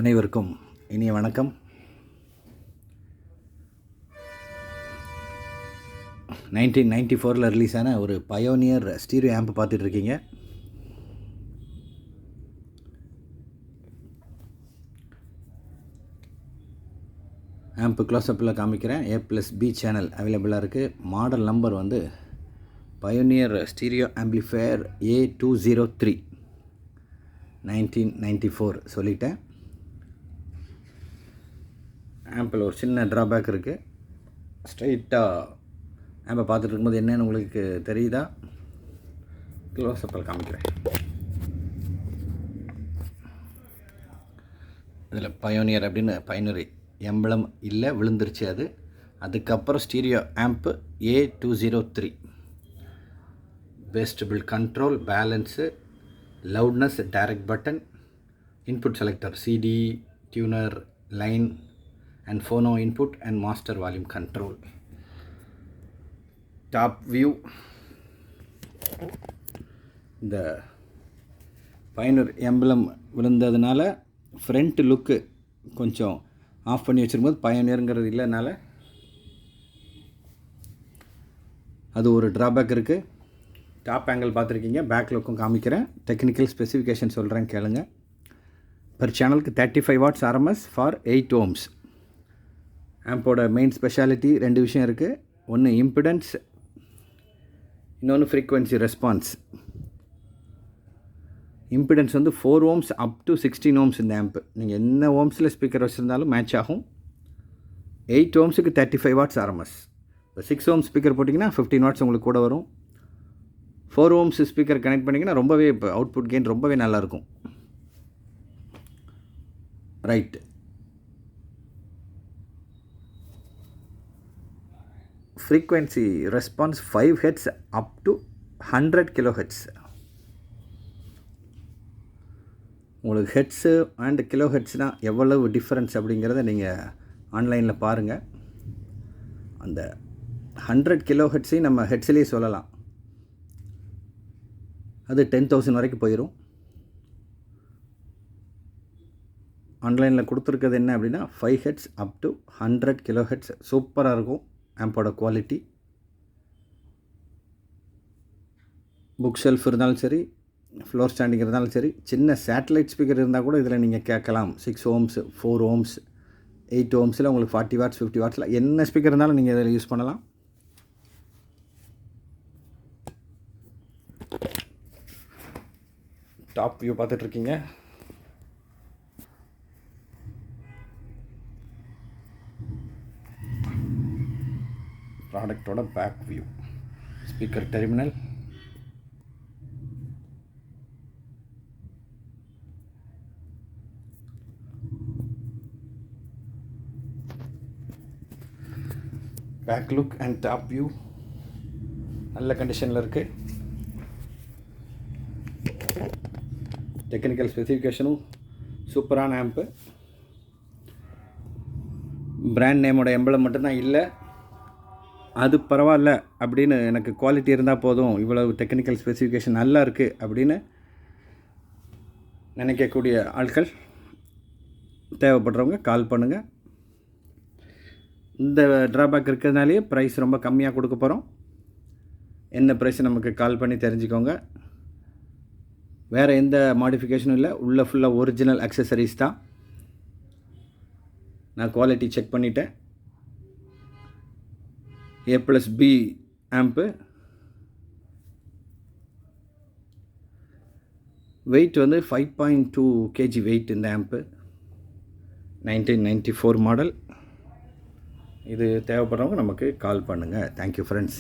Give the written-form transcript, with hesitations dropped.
அனைவருக்கும் இனிய வணக்கம். 1994 ரிலீஸ் ஆன ஒரு பயோனியர் ஸ்டீரியோ ஆம்ப் பார்த்துட்ருக்கீங்க. ஆம்ப் க்ளோஸ்அப்பில் காமிக்கிறேன். A+B சேனல் அவைலபிளாக இருக்குது. மாடல் நம்பர் வந்து பயோனியர் ஸ்டீரியோ ஆம்பிளிஃபையர் A203 1994 சொல்லிட்டேன். ஆம்பில் ஒரு சின்ன ட்ராபேக் இருக்குது. ஸ்ட்ரைட்டாக ஆம்பை பார்த்துட்டு இருக்கும்போது என்னென்னு உங்களுக்கு தெரியுதா? க்ளோஸ்அப்பில் காமிக்கிறேன். இதில் பயோனியர் அப்படின்னு பைனரி எம்பளம் இல்லை, விழுந்துருச்சு அது. அதுக்கப்புறம் ஸ்டீரியோ ஆம்ப்பு A203 வேஸ்டபிள் control, balance, loudness, direct button, input selector, CD, tuner, line and phono input and master volume control. Top view. இந்த பைனர் எம்பளம் விழுந்ததுனால ஃப்ரண்ட் லுக்கு கொஞ்சம் ஆஃப் பண்ணி வச்சுருக்கும்போது பயோனியருங்கிறது இல்லைனால அது ஒரு ட்ராபேக் இருக்குது. டாப் ஆங்கிள் பார்த்துருக்கீங்க, பேக் லுக்கும் காமிக்கிறேன். டெக்னிக்கல் ஸ்பெசிஃபிகேஷன் சொல்கிறேன் கேளுங்க. பர் சேனலுக்கு 35 watts RMS ஃபார் 8 ohms. ஆம்போட மெயின் ஸ்பெஷாலிட்டி 2 விஷயம் இருக்குது. ஒன்று இம்பிடன்ஸ், இன்னொன்று ஃப்ரீக்வன்சி ரெஸ்பான்ஸ். இம்பிடன்ஸ் வந்து 4 ohms அப் டு 16 ohms இந்த ஆம்ப்பு. நீங்கள் என்ன ஓம்ஸில் ஸ்பீக்கர் வச்சுருந்தாலும் மேட்ச் ஆகும். 8 ohmஸுக்கு 35 watts RMS. இப்போ 6 ohms ஸ்பீக்கர் போட்டிங்கன்னா 15 watts உங்களுக்கு கூட வரும். 4 ohms ஸ்பீக்கர் கனெக்ட் பண்ணிங்கன்னா ரொம்பவே இப்போ அவுட்புட் கெயின் ரொம்பவே நல்லாயிருக்கும். Right, frequency response 5 Hz up to 100 kHz. உங்களுக்கு ஹெட்ஸு அண்ட் கிலோஹெட்ஸ்னால் எவ்வளவு டிஃப்ரென்ஸ் அப்படிங்கிறத நீங்கள் ஆன்லைனில் பாருங்கள். அந்த 100 kHz நம்ம ஹெட்ஸ்லேயே சொல்லலாம். அது 10,000 வரைக்கும் போயிடும். ஆன்லைனில் கொடுத்துருக்கிறது என்ன அப்படின்னா 5 Hz அப் டு 100 kHz. சூப்பராக இருக்கும் ஆம்போட குவாலிட்டி. புக் ஷெல்ஃப் இருந்தாலும் சரி, ஃப்ளோர் ஸ்டாண்டிங் இருந்தாலும் சரி, சின்ன சேட்டலைட் ஸ்பீக்கர் இருந்தால் கூட இதில் நீங்கள் கேட்கலாம். 6 ohms, 4 ohms, 8 ohmஸில் உங்களுக்கு 40 watts, 50 wattsல என்ன ஸ்பீக்கர் இருந்தாலும் நீங்கள் இதில் யூஸ் பண்ணலாம். டாப் வியூ பார்த்துட்ருக்கீங்க. ப்ராடக்டோட back view, speaker terminal, back look and top view நல்ல கண்டிஷனில் இருக்குது. டெக்னிக்கல் ஸ்பெசிஃபிகேஷனும் சூப்பரான ஆம்ப்பு. பிராண்ட் நேமோட எம்பளம் மட்டும்தான் இல்லை, அது பரவாயில்ல அப்படின்னு எனக்கு குவாலிட்டி இருந்தால் போதும், இவ்வளவு டெக்னிக்கல் ஸ்பெசிஃபிகேஷன் நல்லா இருக்குது அப்படின்னு நினைக்கக்கூடிய ஆட்கள், தேவைப்படுறவங்க கால் பண்ணுங்கள். இந்த ட்ராபேக் இருக்கிறதுனாலேயே ப்ரைஸ் ரொம்ப கம்மியாக கொடுக்க போகிறோம். என்ன ப்ரைஸ் நமக்கு கால் பண்ணி தெரிஞ்சுக்கோங்க. வேறு எந்த மாடிஃபிகேஷனும் இல்லை, உள்ள ஃபுல்லாக ஒரிஜினல் அக்சசரிஸ் தான். நான் குவாலிட்டி செக் பண்ணிட்டேன். A+B amp. வெயிட் வந்து 5.2 kg வெயிட் இந்த ஆம்ப்பு. 1994 மாடல். இது தேவைப்படுறவங்க நமக்கு கால் பண்ணுங்கள். Thank you friends.